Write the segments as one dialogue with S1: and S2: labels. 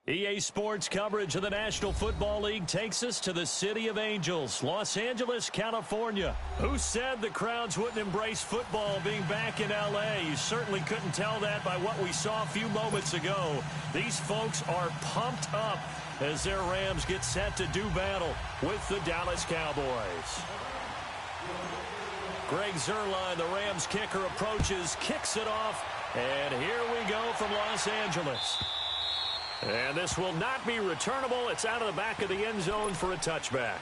S1: EA Sports coverage of the National Football League takes us to the City of Angels, Los Angeles, California. Who said the crowds wouldn't embrace football being back in L.A.? You certainly couldn't tell that by what we saw a few moments ago. These folks are pumped up as their Rams get set to do battle with the Dallas Cowboys. Greg Zuerlein, the Rams kicker, approaches, kicks it off, and here we go from Los Angeles. And this will not be returnable. It's out of the back of the end zone for a touchback.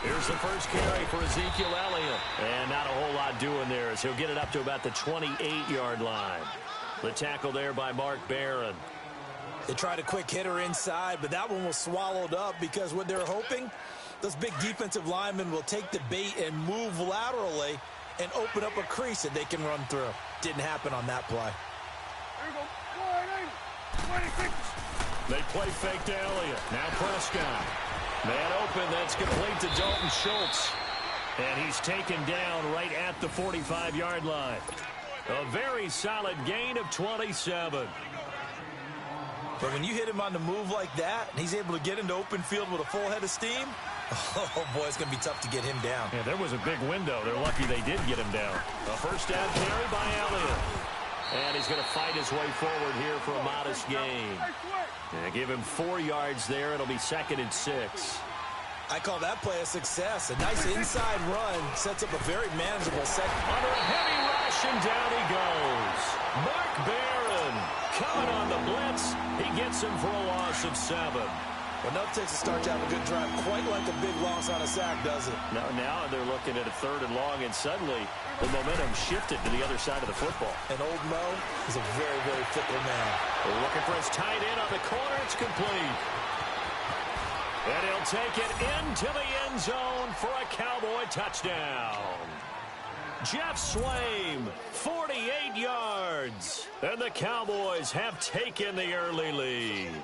S1: Here's the first carry for Ezekiel Elliott. And not a whole lot doing there as he'll get it up to about the 28-yard line. The tackle there by Mark Barron.
S2: They tried a quick hitter inside, but that one was swallowed up because what they're hoping, those big defensive linemen will take the bait and move laterally and open up a crease that they can run through. Didn't happen on that play.
S1: They play fake to Elliott. Now Prescott. Man open, that's complete to Dalton Schultz. And he's taken down right at the 45-yard line. A very solid gain of 27.
S2: But when you hit him on the move like that, and he's able to get into open field with a full head of steam, oh, boy, it's going to be tough to get him down.
S1: Yeah, there was a big window. They're lucky they did get him down. A first down carry by Elliott. And he's going to fight his way forward here for a modest gain. And give him 4 yards there. It'll be 2nd and 6.
S2: I call that play a success. A nice inside run sets up a very manageable second.
S1: Under a heavy rush, and down he goes. Mark Barron coming on the blitz. He gets him for a loss of 7.
S2: Enough takes a start to have a good drive, quite like a big loss on a sack, does it?
S1: Now they're looking at a 3rd and long, and suddenly the momentum shifted to the other side of the football.
S2: And old Mo is a very, very fickle man.
S1: They're looking for his tight end on the corner. It's complete. And he'll take it into the end zone for a Cowboy touchdown. Jeff Swaim, 48 yards. And the Cowboys have taken the early lead.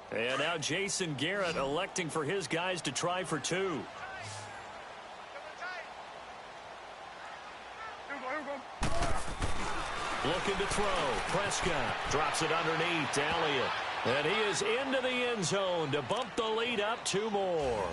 S1: And now Jason Garrett electing for his guys to try for 2. Looking to throw. Prescott drops it underneath to Elliott. And he is into the end zone to bump the lead up 2 more.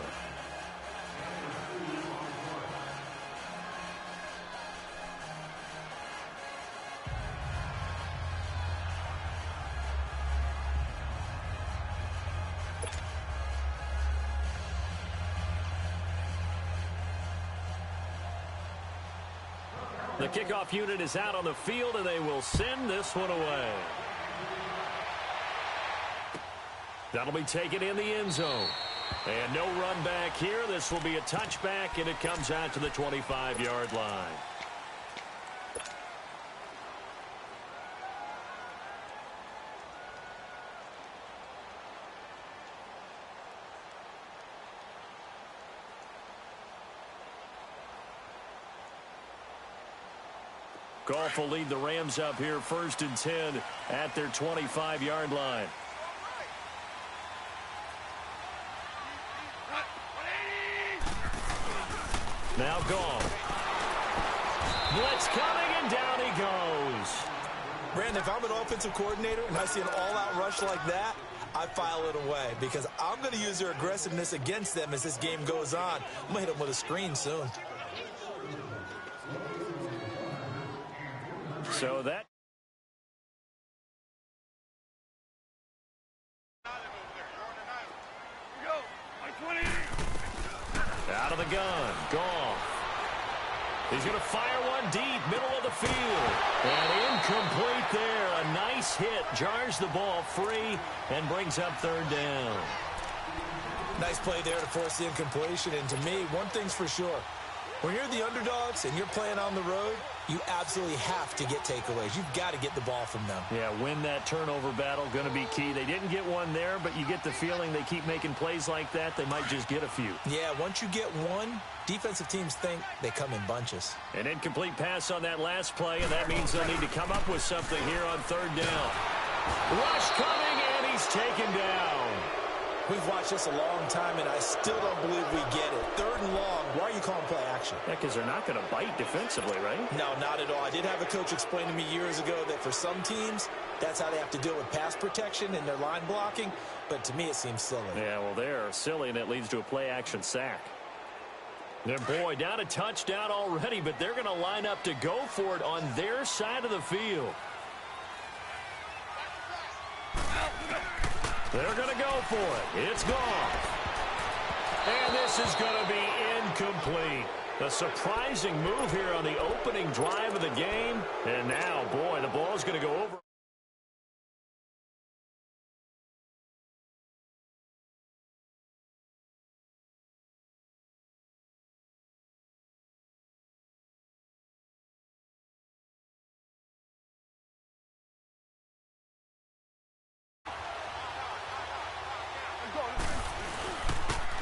S1: The kickoff unit is out on the field, and they will send this one away. That'll be taken in the end zone. And no run back here. This will be a touchback, and it comes out to the 25-yard line. Goff will lead the Rams up here 1st and 10 at their 25-yard line. Now Goff. Blitz coming, and down he goes.
S2: Brandon, if I'm an offensive coordinator and I see an all-out rush like that, I file it away because I'm going to use their aggressiveness against them as this game goes on. I'm going to hit them with a screen soon.
S1: So that out of the gun, Goff. He's going to fire one deep, middle of the field. And incomplete there. A nice hit. Jars the ball free and brings up 3rd down.
S2: Nice play there to force the incompletion. And to me, one thing's for sure. When you're the underdogs and you're playing on the road, you absolutely have to get takeaways. You've got to get the ball from them.
S1: Yeah, win that turnover battle, going to be key. They didn't get one there, but you get the feeling they keep making plays like that, they might just get a few.
S2: Yeah, once you get one, defensive teams think they come in bunches.
S1: An incomplete pass on that last play, and that means they'll need to come up with something here on third down. Rush coming, and he's taken down.
S2: We've watched this a long time, and I still don't believe we get it. Third and long, why are you calling play action?
S1: Yeah, because they're not going to bite defensively, right?
S2: No, not at all. I did have a coach explain to me years ago that for some teams, that's how they have to deal with pass protection and their line blocking. But to me, it seems silly.
S1: Yeah, well, they're silly, and it leads to a play-action sack. And boy, down a touchdown already, but they're going to line up to go for it on their side of the field. They're going to go for it. It's gone. And this is going to be incomplete. A surprising move here on the opening drive of the game. And now, boy, the ball's going to go over.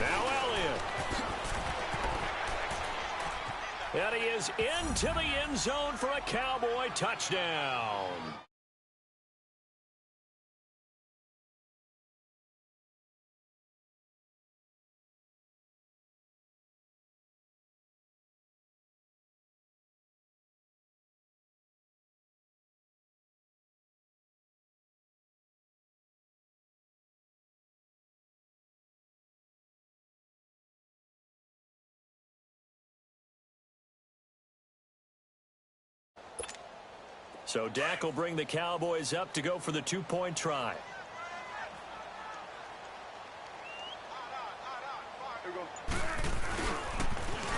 S1: Now Elliott. And he is into the end zone for a Cowboy touchdown. So Dak will bring the Cowboys up to go for the two-point try.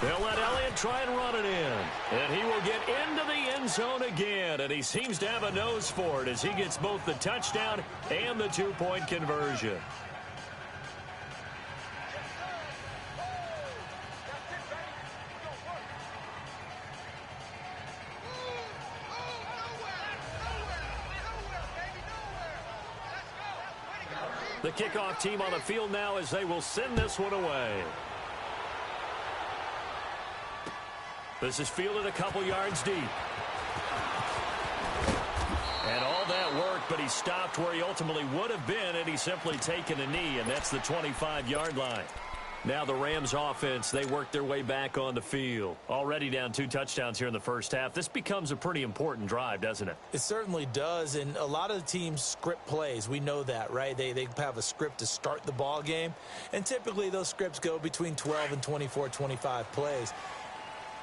S1: They'll let Elliott try and run it in. And he will get into the end zone again. And he seems to have a nose for it as he gets both the touchdown and the two-point conversion. The kickoff team on the field now as they will send this one away. This is fielded a couple yards deep. And all that work, but he stopped where he ultimately would have been, and he's simply taken a knee, and that's the 25-yard line. Now the Rams offense, they work their way back on the field. Already down 2 touchdowns here in the first half. This becomes a pretty important drive, doesn't it?
S2: It certainly does, and a lot of the teams script plays. We know that, right? They have a script to start the ball game, and typically those scripts go between 12 and 24, 25 plays.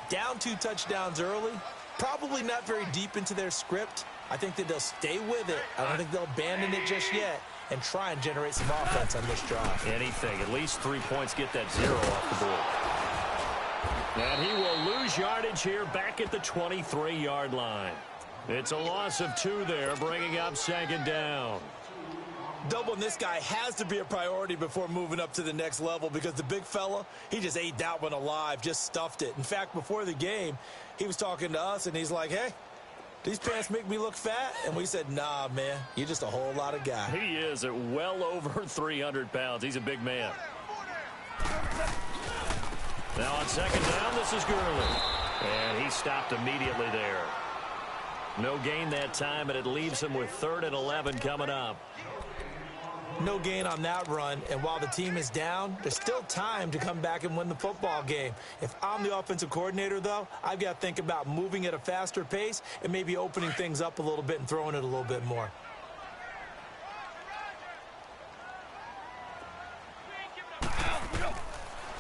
S2: Down 2 touchdowns early, probably not very deep into their script. I think that they'll stay with it. I don't think they'll abandon it just yet and try and generate some offense on this drive.
S1: Anything. At least 3 points, get that 0 off the board. And he will lose yardage here back at the 23-yard line. It's a loss of 2 there, bringing up second down.
S2: Doubling this guy has to be a priority before moving up to the next level because the big fella, he just ate that one alive, just stuffed it. In fact, before the game, he was talking to us, and he's like, hey, these pants make me look fat? And we said, nah, man, you're just a whole lot of guy.
S1: He is at well over 300 pounds. He's a big man. Now on second down, this is Gurley. And he stopped immediately there. No gain that time, and it leaves him with 3rd and 11 coming up.
S2: No gain on that run, and while the team is down, there's still time to come back and win the football game. If I'm the offensive coordinator, though, I've got to think about moving at a faster pace and maybe opening things up a little bit and throwing it a little bit more.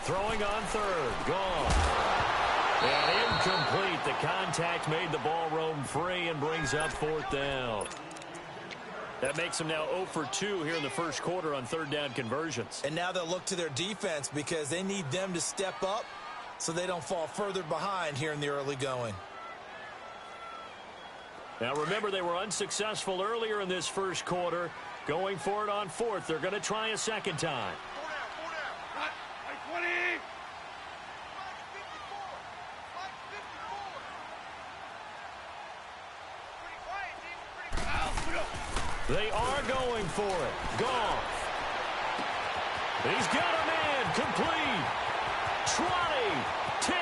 S1: Throwing on 3rd, gone. And incomplete. The contact made the ball roam free and brings up 4th down. That makes him now 0 for 2 here in the first quarter on 3rd down conversions.
S2: And now they'll look to their defense because they need them to step up so they don't fall further behind here in the early going.
S1: Now remember, they were unsuccessful earlier in this first quarter. Going for it on 4th. They're going to try a second time. They are going for it. Goff. He's got a man. Complete. 20, 10,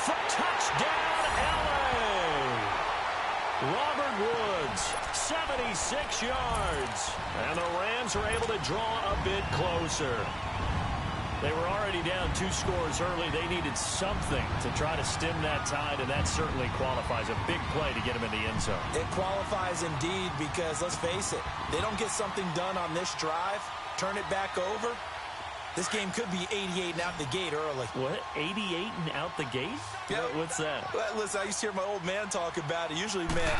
S1: for touchdown, LA. Robert Woods, 76 yards. And the Rams are able to draw a bit closer. They were already down 2 scores early. They needed something to try to stem that tide, and that certainly qualifies. A big play to get them in the end zone.
S2: It qualifies indeed because, let's face it, they don't get something done on this drive, turn it back over. This game could be 88 and out the gate early.
S1: What? 88 and out the gate?
S2: Yeah.
S1: What's that?
S2: Well, listen, I used to hear my old man talk about it. Usually, man,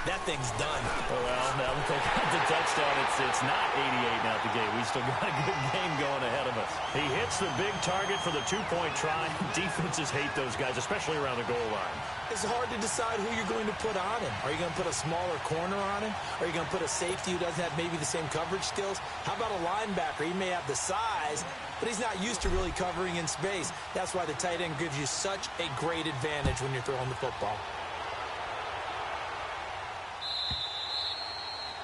S2: that thing's done.
S1: Well, now that they got the touchdown, it's not 88 and out the gate. We still got a good game going ahead of us. He hits the big target for the 2-point try. Defenses hate those guys, especially around the goal line.
S2: It's hard to decide who you're going to put on him. Are you going to put a smaller corner on him? Are you going to put a safety who doesn't have maybe the same coverage skills? How about a linebacker? He may have the size, but he's not used to really covering in space. That's why the tight end gives you such a great advantage when you're throwing the football.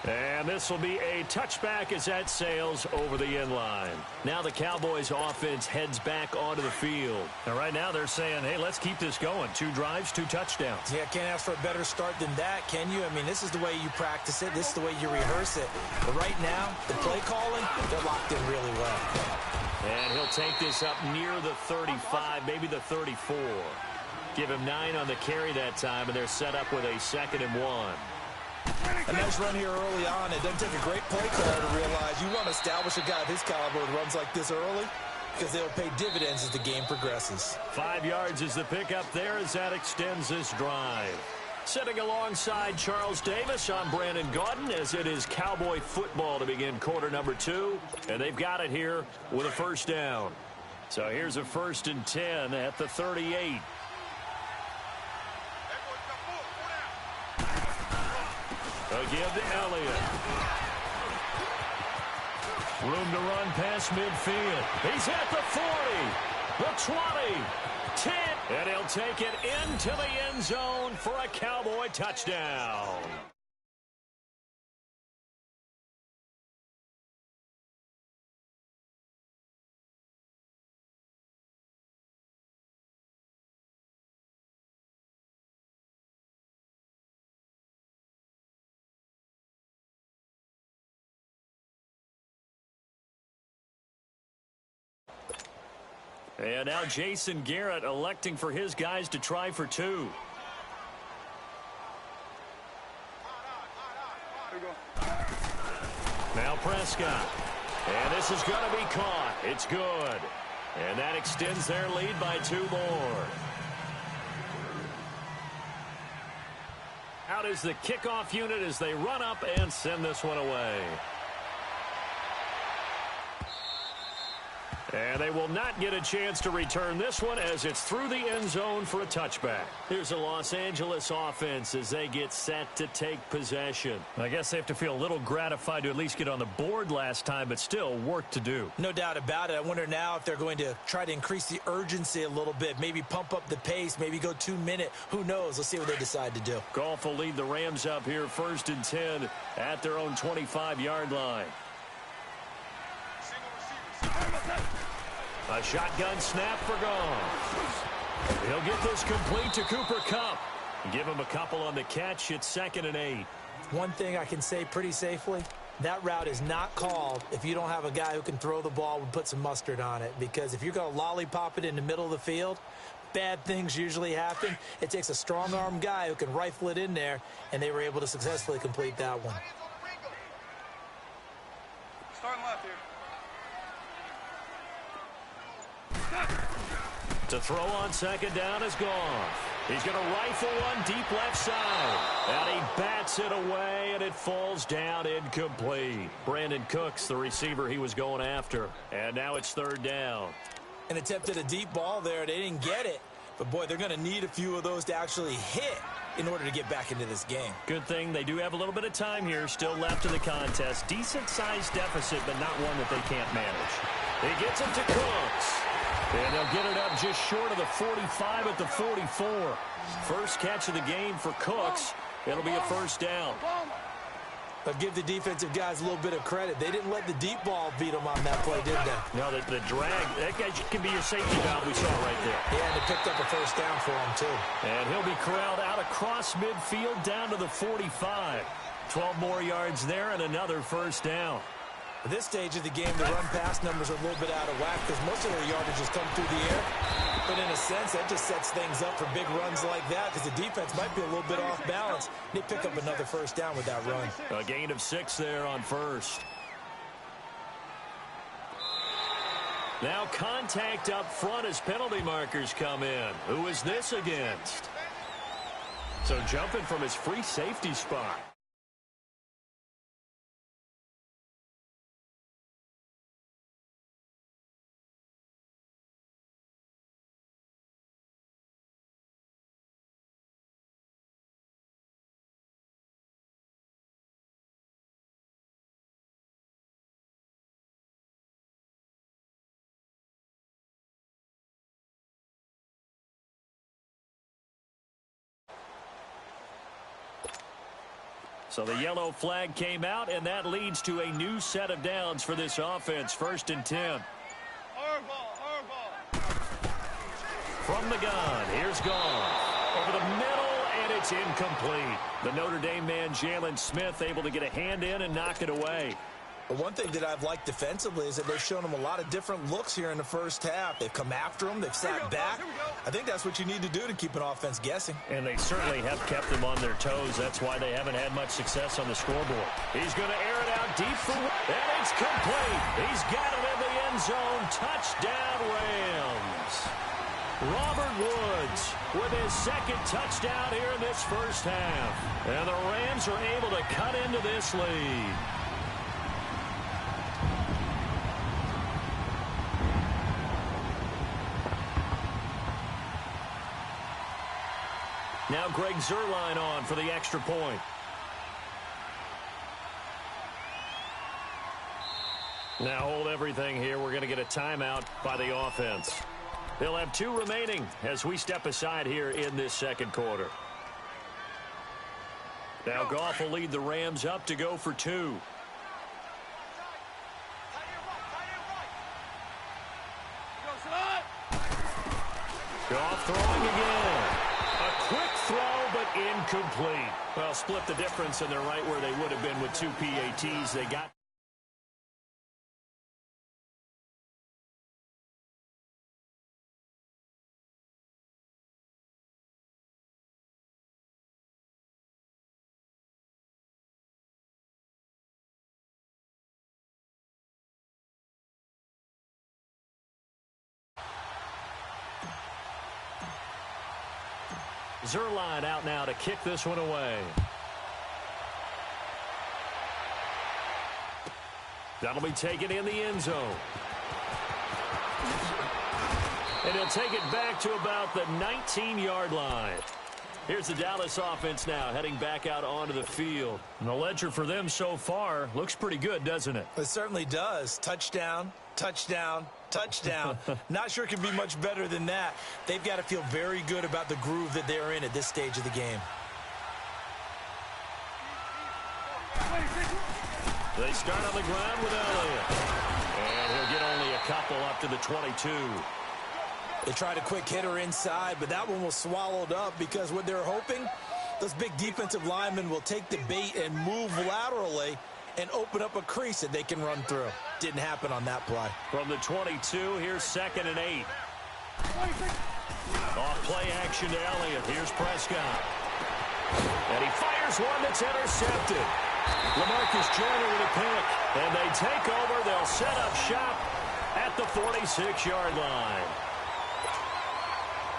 S1: And this will be a touchback as that sails over the end line. Now the Cowboys offense heads back onto the field. And right now they're saying, hey, let's keep this going. 2 drives, 2 touchdowns.
S2: Yeah, can't ask for a better start than that, can you? I mean, this is the way you practice it. This is the way you rehearse it. But right now, the play calling, they're locked in really well.
S1: And he'll take this up near the 35, maybe the 34. Give him 9 on the carry that time, and they're set up with a 2nd and 1.
S2: A nice run here early on. It doesn't take a great play caller to realize you want to establish a guy of his caliber with runs like this early because they'll pay dividends as the game progresses.
S1: 5 yards is the pickup there as that extends this drive. Sitting alongside Charles Davis, I'm Brandon Gaudin as it is Cowboy football to begin quarter number 2. And they've got it here with a 1st down. So here's a 1st and 10 at the 38. Again to Elliott. Room to run past midfield. He's at the 40, the 20, 10, and he'll take it into the end zone for a Cowboy touchdown. And now Jason Garrett electing for his guys to try for 2. Now Prescott. And this is going to be caught. It's good. And that extends their lead by 2 more. Out is the kickoff unit as they run up and send this one away. And they will not get a chance to return this one as it's through the end zone for a touchback. Here's a Los Angeles offense as they get set to take possession. I guess they have to feel a little gratified to at least get on the board last time, but still work to do.
S2: No doubt about it. I wonder now if they're going to try to increase the urgency a little bit, maybe pump up the pace, maybe go 2-minute. Who knows? Let's see what they decide to do.
S1: Goff will lead the Rams up here 1st and 10 at their own 25-yard line. A shotgun snap for Goff. He'll get this complete to Cooper Kupp. Give him a couple on the catch. It's 2nd and 8.
S2: One thing I can say pretty safely, that route is not called if you don't have a guy who can throw the ball and put some mustard on it. Because if you're going to lollipop it in the middle of the field, bad things usually happen. It takes a strong-arm guy who can rifle it in there, and they were able to successfully complete that one.
S3: Starting left here.
S1: To throw on 2nd down is Goff. He's going to rifle one deep left side. And he bats it away, and it falls down incomplete. Brandon Cooks, the receiver he was going after. And now it's 3rd down.
S2: And attempted a deep ball there. They didn't get it. But, boy, they're going to need a few of those to actually hit in order to get back into this game.
S1: Good thing they do have a little bit of time here still left in the contest. Decent-sized deficit, but not one that they can't manage. He gets it to Cooks. And they'll get it up just short of the 45 at the 44. First catch of the game for Cooks. It'll be a first down.
S2: I'll give the defensive guys a little bit of credit. They didn't let the deep ball beat them on that play, did they?
S1: No, the drag, that guy can be your safety valve we saw right there.
S2: Yeah, and they picked up a first down for him, too.
S1: And he'll be corralled out across midfield down to the 45. 12 more yards there and another first down.
S2: At this stage of the game, the run-pass numbers are a little bit out of whack because most of their yardage has come through the air. But in a sense, that just sets things up for big runs like that because the defense might be a little bit off balance. They pick up another first down with that run.
S1: A gain of 6 there on first. Now contact up front as penalty markers come in. Who is this against? So jumping from his free safety spot. So the yellow flag came out, and that leads to a new set of downs for this offense. 1st and 10. From the gun, here's Goff. Over the middle, and it's incomplete. The Notre Dame man, Jalen Smith, able to get a hand in and knock it away.
S2: But one thing that I've liked defensively is that they've shown them a lot of different looks here in the first half. They've come after them. They've sat back. I think that's what you need to do to keep an offense guessing.
S1: And they certainly have kept them on their toes. That's why they haven't had much success on the scoreboard. He's going to air it out deep for one. And it's complete. He's got it in the end zone. Touchdown, Rams. Robert Woods with his 2nd touchdown here in this first half. And the Rams are able to cut into this lead. Now Greg Zuerlein on for the extra point. Now hold everything here. We're going to get a timeout by the offense. They'll have 2 remaining as we step aside here in this 2nd quarter. Now Goff will lead the Rams up to go for 2. Goff throwing again. A quick throw, but incomplete. Well, split the difference, and they're right where they would have been with 2 PATs. They got... Zuerlein out now to kick this one away. That'll be taken in the end zone. And he'll take it back to about the 19-yard line. Here's the Dallas offense now heading back out onto the field. And the ledger for them so far looks pretty good, doesn't it?
S2: It certainly does. Touchdown, touchdown, touchdown. Not sure it can be much better than that. They've got to feel very good about the groove that they're in at this stage of the game.
S1: They start on the ground with Elliott. And he'll get only a couple up to the 22.
S2: They tried a quick hitter inside, but that one was swallowed up because what they're hoping, those big defensive linemen will take the bait and move laterally and open up a crease that they can run through. Didn't happen on that play.
S1: From the 22, here's 2nd and 8. Off play action to Elliott. Here's Prescott. And he fires one that's intercepted. LaMarcus Joyner with a pick. And they take over. They'll set up shop at the 46-yard line.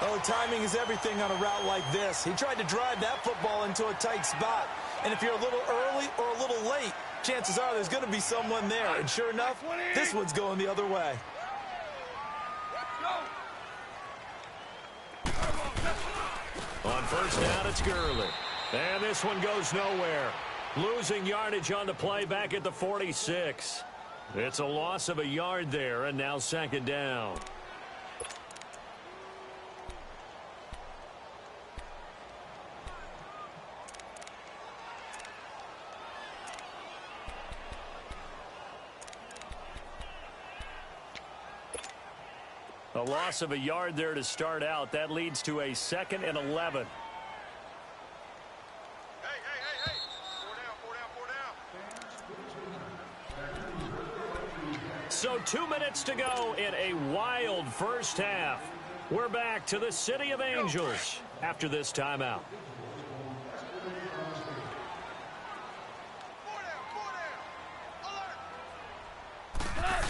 S2: Oh, timing is everything on a route like this. He tried to drive that football into a tight spot. And if you're a little early or a little late, chances are there's going to be someone there. And sure enough, this one's going the other way.
S1: On first down, it's Gurley. And this one goes nowhere. Losing yardage on the play back at the 46. It's a loss of a yard there, and now 2nd down. A loss of a yard there to start out. That leads to a 2nd and 11.
S3: Hey. 4 down.
S1: So 2 minutes to go in a wild first half. We're back to the City of Angels after this timeout.
S3: 4 down. Alert.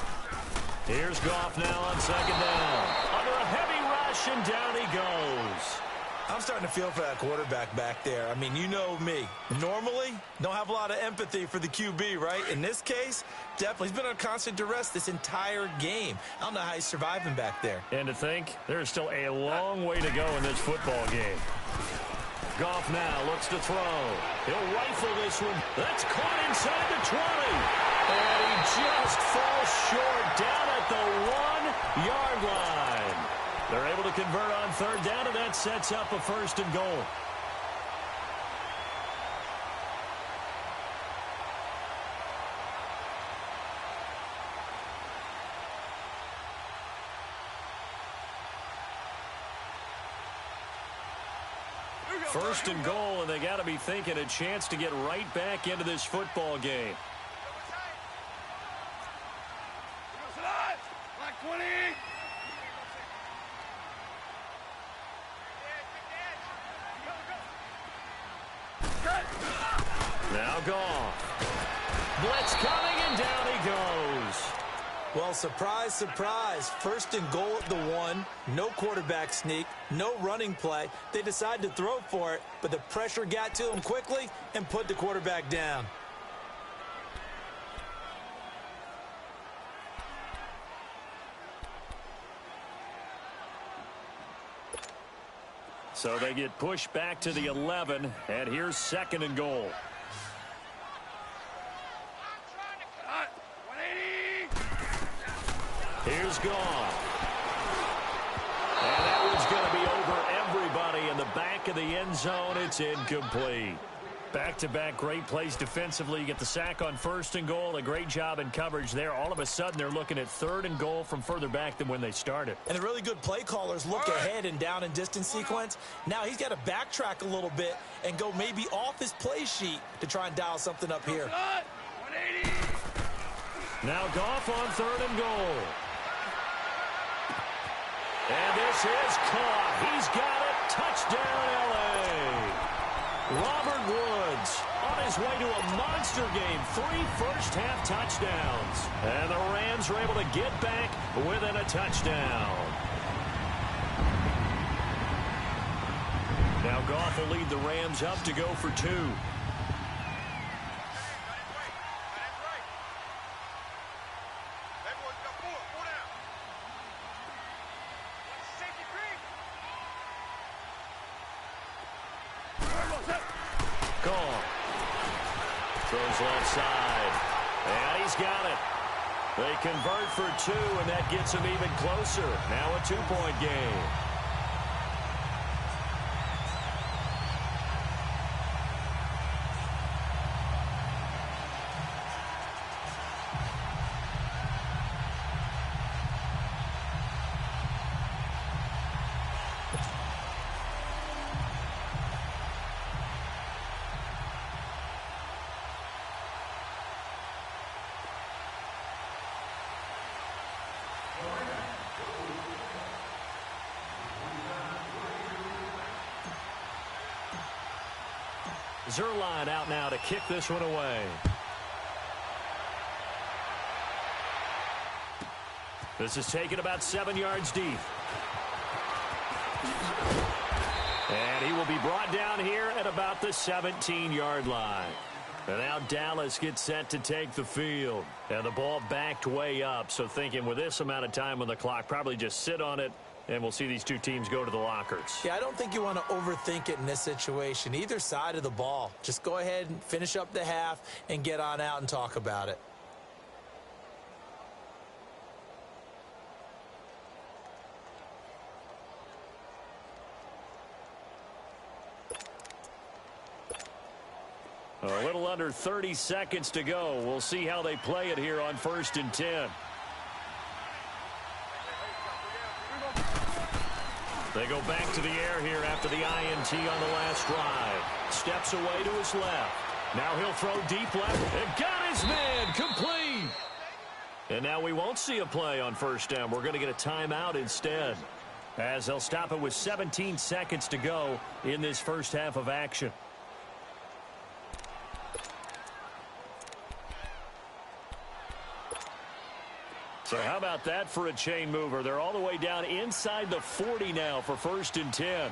S1: Here's Goff now on 2nd down. Under a heavy rush, and down he goes.
S2: I'm starting to feel for that quarterback back there. I mean, you know me. Normally, don't have a lot of empathy for the QB, right? In this case, definitely. He's been on constant duress this entire game. I don't know how he's surviving back there.
S1: And to think, there's still a long way to go in this football game. Goff now looks to throw. He'll rifle this one. That's caught inside the 20. And he just falls short down at the 1-yard line. They're able to convert on 3rd down, and that sets up a 1st and goal. First and goal, and they got to be thinking a chance to get right back into this football game.
S3: Like 20.
S1: Now Goff. Blitz coming, and down he goes.
S2: Well, surprise, surprise. 1st and goal at the 1. No quarterback sneak. No running play. They decided to throw for it, but the pressure got to him quickly and put the quarterback down.
S1: So they get pushed back to the 11, and here's 2nd and goal. Here's Goff. And that one's going to be over everybody in the back of the end zone. It's incomplete. Back-to-back great plays defensively. You get the sack on 1st and goal. A great job in coverage there. All of a sudden, they're looking at 3rd and goal from further back than when they started.
S2: And the really good play callers look ahead and down and distance sequence. Now he's got to backtrack a little bit and go maybe off his play sheet to try and dial something up here.
S3: 180.
S1: Now Goff on 3rd and goal. And this is caught. He's got it. Touchdown, L.A. Robert Woods on his way to a monster game. 3 first-half touchdowns. And the Rams are able to get back within a touchdown. Now Goff will lead the Rams up to go for 2. Throws left side. And he's got it. They convert for 2, and that gets them even closer. Now a 2-point game. Zerline out now to kick this one away. This is taken about 7 yards deep. And he will be brought down here at about the 17-yard line. And now Dallas gets set to take the field. And the ball backed way up, so thinking with this amount of time on the clock, probably just sit on it, and we'll see these two teams go to the lockers.
S2: Yeah, I don't think you want to overthink it in this situation. Either side of the ball. Just go ahead and finish up the half and get on out and talk about it.
S1: A little under 30 seconds to go. We'll see how they play it here on 1st and 10. They go back to the air here after the INT on the last drive. Steps away to his left. Now he'll throw deep left. And got his man complete. And now we won't see a play on first down. We're going to get a timeout instead, as they'll stop it with 17 seconds to go in this first half of action. So how about that for a chain mover? They're all the way down inside the 40 now for 1st and 10.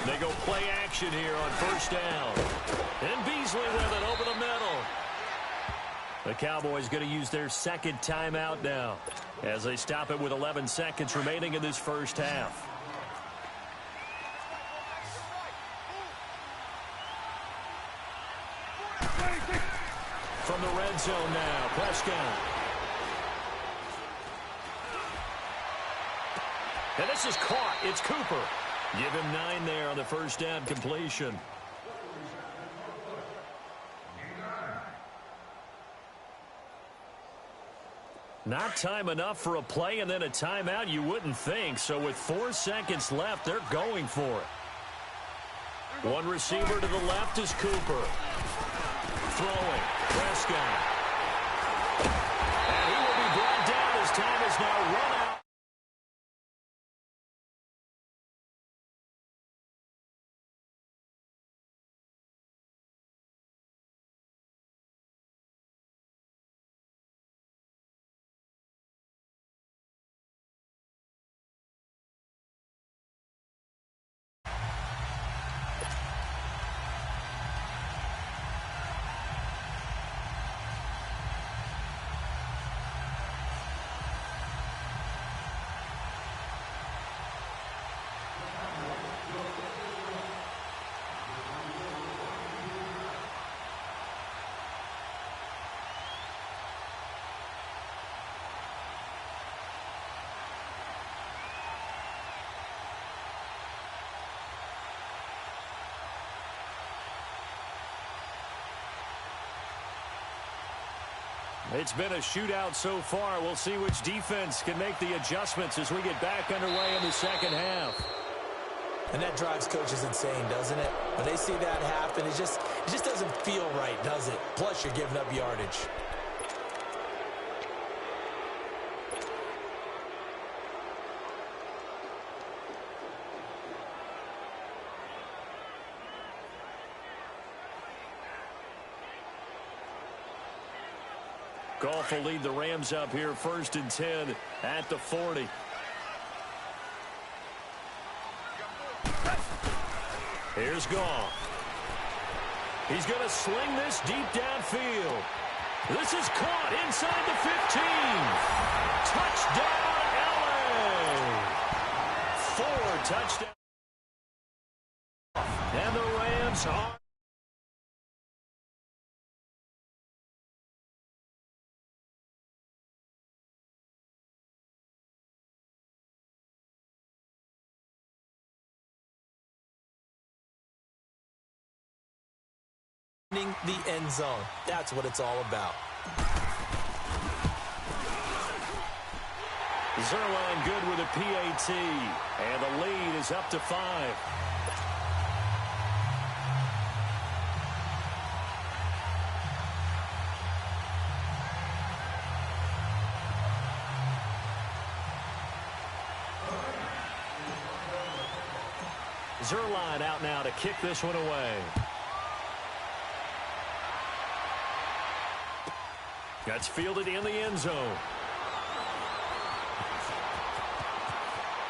S1: They go play action here on first down. And Beasley with it over the middle. The Cowboys going to use their second timeout now, as they stop it with 11 seconds remaining in this first half. From the red zone now, Prescott. And this is caught. It's Cooper. Give him 9 there on the first down completion. Not time enough for a play and then a timeout, you wouldn't think. So with 4 seconds left, they're going for it. One receiver to the left is Cooper. Throwing. Prescott. And he will be brought down as time is now run out. It's been a shootout so far. We'll see which defense can make the adjustments as we get back underway in the second half.
S2: And that drives coaches insane, doesn't it? When they see that happen, it just doesn't feel right, does it? Plus, you're giving up yardage.
S1: Goff will lead the Rams up here, 1st and 10 at the 40. Here's Goff. He's going to sling this deep downfield. This is caught inside the 15. Touchdown, LA. 4 touchdowns. And the Rams are
S2: the end zone. That's what it's all about.
S1: Zerline good with a PAT, and the lead is up to 5. Zerline out now to kick this one away. That's fielded in the end zone.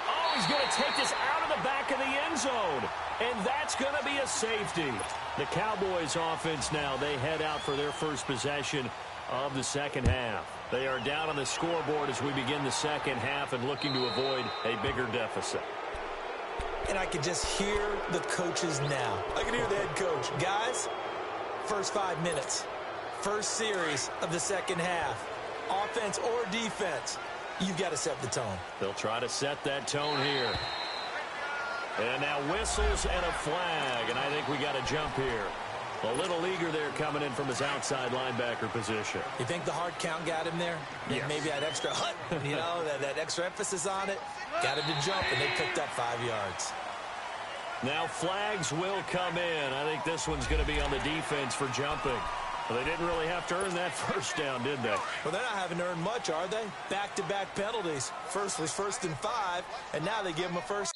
S1: Oh, he's going to take this out of the back of the end zone. And that's going to be a safety. The Cowboys offense now, they head out for their first possession of the second half. They are down on the scoreboard as we begin the second half and looking to avoid a bigger deficit.
S2: And I can just hear the coaches now. I can hear the head coach. Guys, first 5 minutes. First series of the second half. Offense or defense, you've got to set the tone.
S1: They'll try to set that tone here. And now whistles and a flag, and I think we got a jump here. A little eager there coming in from his outside linebacker position.
S2: You think the hard count got him there?
S1: Yes.
S2: Maybe that extra hut, you know, that extra emphasis on it. Got him to jump, and they picked up 5 yards.
S1: Now flags will come in. I think this one's going to be on the defense for jumping. Well, they didn't really have to earn that first down, did they?
S2: Well, they're not having to earn much, are they? Back-to-back penalties. First was 1st and 5, and now they give them a first